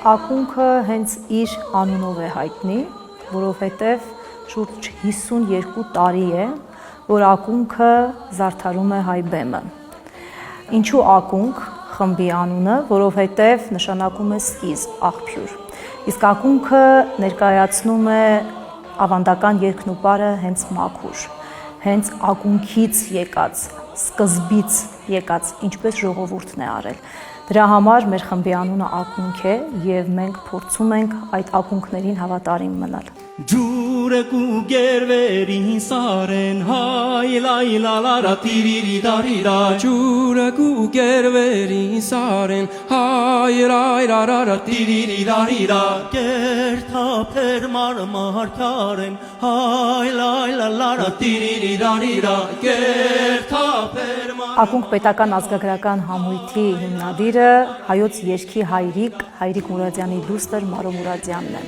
Ակունքը հենց իր անունով է հայտնի, որովհետև շուրջ 52 տարի է, որ ակունքը զարդարում է հայ բեմը։ Ինչու ակունք խմբի անունը, որովհետև նշանակում է սկիզբ, աղբյուր։ Իսկ ակունքը ներկայացնում է ավանդական երգնուպարը հենց մաքուր, հենց ակունքից եկած, սկզբից եկած, ինչպես ժողովուրդն է արել։ Դրա համար մեր խմբի անունը ակունք է և մենք փորձում ենք այդ ակունքներին հավատարիմ մնալ։ Ջուրը կու գերվերին սարեն, հայ լայ լալարա տիրիրի դարիրա, ջուրը կու գերվերին սարեն, հայ լայ լալարա տիրիրի դարիրա, կերթապեր մարմարքարեն, հայ լայ լալարա տիրիրի դարիրա, կերթապեր մարմարքարեն։ Ակունք պետական ազգագրական համույթի հիմնադիրը հայոց երգի Հայրիկ Մուրադյանի դուստր Մարո Մուրադյանն է։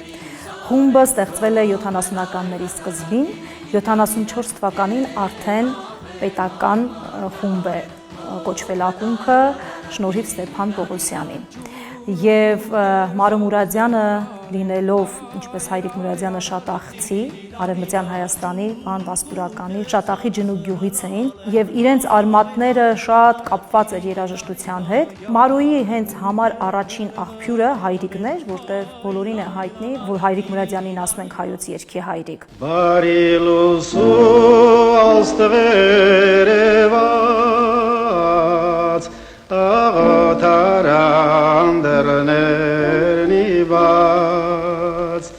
Խումբը ստեղծվել է 70-ականների սկզբին, 74 թվականին արդեն պետական խումբ է կոչվել ակունքը շնորհիվ Ստեփան Պողոսյանի։ Եվ Մարո Մուրադյանը լինելով, ինչպես Հայրիկ Մուրադյանը Շատախցի, Արևմտյան Հայաստանի, Վասպուրականի, Շատախի ջնուկ գյուղից էին եւ իրենց արմատները շատ կապված էր երաժշտության հետ։ Մարոյի հենց համար առաջին աղբյուրը Հայրիկն էր, որտեղ բոլորին է հայտնի, որ Հայրիկ Մուրադյանին ասում ենք հայոց երգի հայրիկ։ Բարի լուսու աստղերևաց աղոթարան դռներն իված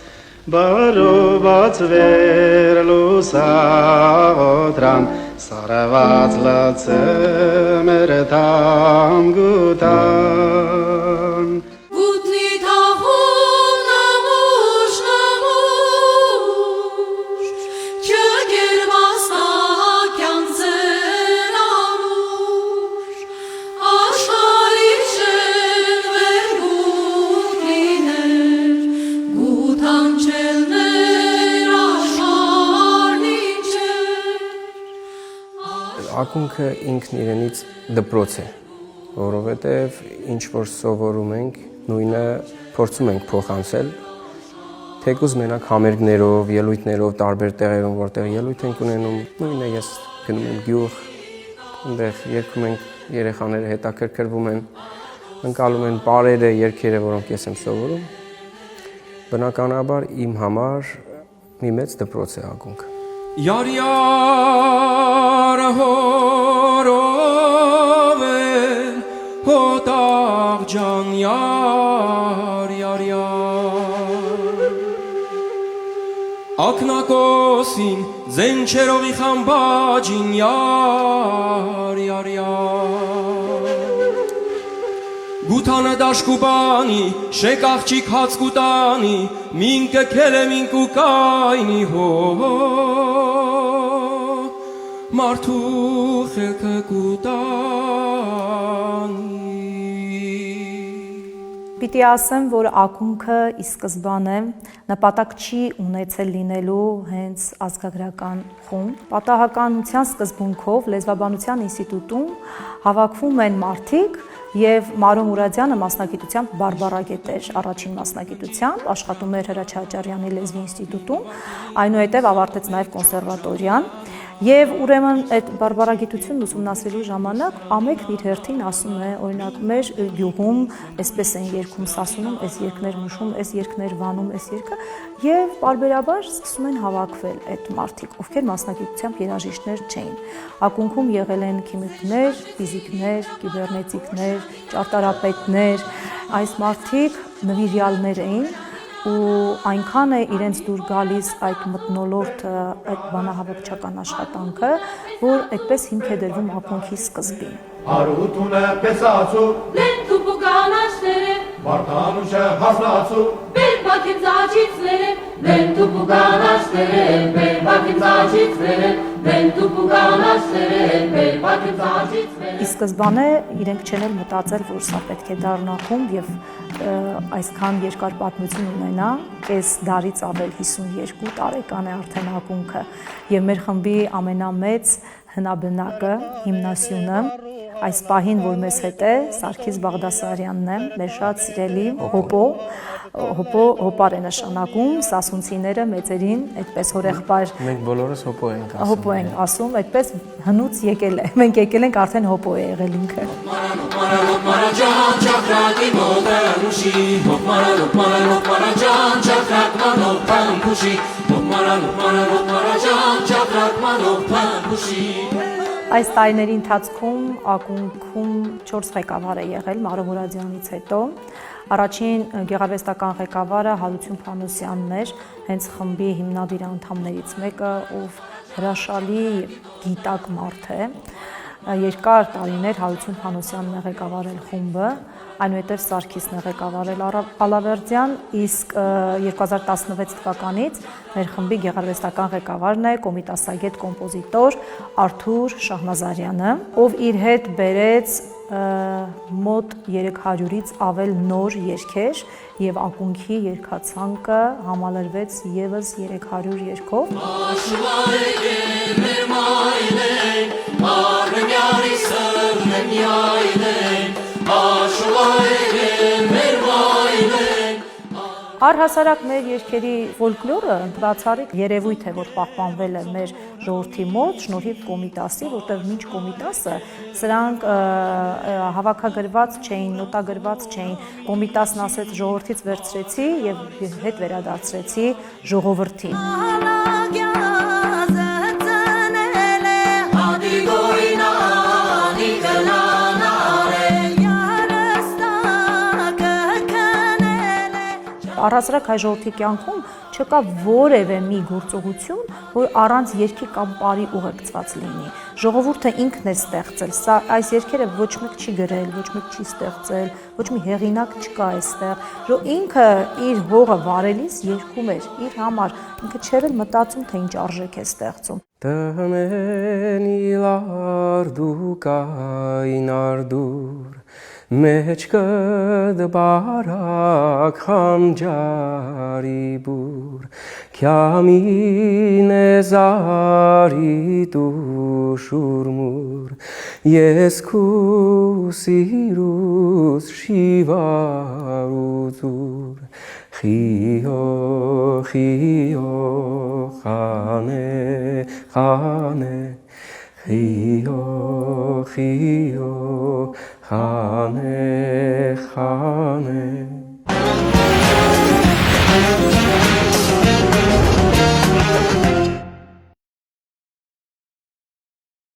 բարոված վեր լուսաղոթրան սարված լացեմեր թամ գուտան Ակունքը ինքն իրենից դպրոց է, որովհետև ինչ որ սովորում ենք, նույնը փորձում ենք փոխանցել, թեկուզ մենակ համերգներով, ելույթներով, տարբեր տեղերում, որտեղ ելույթ ենք ունենում, նույնը ես գնում եմ գյուղ, այնտեղ երգում ենք, երեխաները հետաքրքրվում են, ընկալում են պարերը, երգերը, որոնք ես եմ սովորում, բնականաբար իմ համար մի մեծ դպրոց է ակունքը։ Յարյար հորով են, հոտաղ ջան յար Ակնակոսին զենչերովի խամբաջին յար Գութանը դաշկուբանի, շեք աղջիկ հաց կուտանի, մինկը կել է մինկու կայնի հո մարդու խելքը կուտանի։ Պիտի ասեմ, որ ակունքը ի սկզբանե նպատակ չի ունեցել լինելու հենց ազգագրական խումբ։ Պատահականության սկզբունքով Լեզվաբանության ինստիտուտում հավաքվում են մարդիկ և Մարո Մուրադյանը մասնագիտությամբ բարբառագետ էր, առաջին մասնագիտությամբ, աշխատում էր Հրաչյա լեզվի ինստիտուտում, այնուհետև ավարտեց նաև կոնսերվատորիան և ուրեմն այդ բարբառագիտությունն ուսումնասիրելու ժամանակ ամենքն իր հերթին ասում է, օրինակ մեր գյուղում այսպես են երգում Սասունում, այս երգներ նշում, այս երգներ վանում, այս երգը և պարբերաբար սկսում են հավաքվել այդ մարդիկ, ովքեր մասնագիտությամբ երաժիշտներ չէին։ Ակունքում եղել են քիմիկներ, ֆիզիկներ, կիբեռնետիկներ, ճարտարապետներ, այս մարդիկ նվիրյալներ էին ու այնքան է իրենց դուր գալիս այդ մթնոլորտը, այդ բանահավաքչական աշխատանքը, որ այդպես հիմք է դրվում ակունքի սկզբին։ Արութունը պեսացու, լենթու պուկանաշները, վարդանուշը հասնացու, բերբակին ծաչիցները, լենթու պուկանաշները, բերբակին ծաչիցները, լենթու պուկանաշները, բերբակին ծաչիցները։ Ի սկզբանե իրենք չեն էլ մտածել, որ սա պետք է դառնա խումբ և այսքան երկար պատմություն ունենա, կես դարից ավել 52 տարեկան է արդեն ակունքը եւ մեր խմբի ամենամեծ հնաբնակը, հիմնասյունը այս պահին, որ մեզ հետ է, Սարգիս Բաղդասարյանն է, մեր շատ սիրելի հոպար է նշանակում, սասունցիները մեծերին, այդպես հորեղբայր Մենք բոլորս հոպո ենք ասում։ հոպո ենք ասում, այդպես հնուց եկել է։ Մենք եկել ենք արդեն հոպո է եղել ինքը։ Այս տարիների ընթացքում ակունքում 4 ղեկավար է եղել Մարո Մուրադյանից հետո։ Առաջին գեղարվեստական ղեկավարը Հարություն Փանոսյանն էր, հենց խմբի հիմնադիր անդամներից մեկը, ով հրաշալի գիտակ մարդ է։ Երկար տարիներ Հարություն Փանոսյանն է ղեկավարել խումբը, այնուհետև Սարգիսն է ղեկավարել Ալավերդյան, իսկ 2016 թվականից մեր խմբի գեղարվեստական ղեկավարն է կոմիտասագետ կոմպոզիտոր Արթուր Շահնազարյանը, ով իր հետ բերեց մոտ 300-ից ավել նոր երգեր եւ ակունքի երգացանկը համալրվեց եւս 300 երգով։ Առհասարակ մեր երգերի ֆոլկլորը բացառիկ երևույթ է, որ պահպանվել է մեր ժողովրդի մոտ շնորհիվ Կոմիտասի, որտեղ մինչ Կոմիտասը սրանք հավաքագրված չէին, նոտագրված չէին։ Կոմիտասն ասեց ժողովրդից վերցրեցի եւ հետ վերադարձրեցի ժողովրդին։ Առհասարակ հայ ժողովրդի կյանքում չկա որևէ մի գործողություն, որ առանց երգի կամ պարի ուղեկցված լինի։ Ժողովուրդը ինքն է ստեղծել, սա այս երգերը ոչ մեկ չի գրել, ոչ մեկ չի ստեղծել, ոչ մի հեղինակ չկա այստեղ։ Ինքը իր հողը վարելիս երգում էր իր համար, ինքը չէր էլ մտածում, թե ինչ արժեք է ստեղծում։ Մեջքդ բարակ խանջարի բուր, քյամին է զարի դու շուրմուր, ես քու սիրուս շիվար ու ձուր, խիո, խիո, խանե, խանե, խիո, խիո, խանե, խանե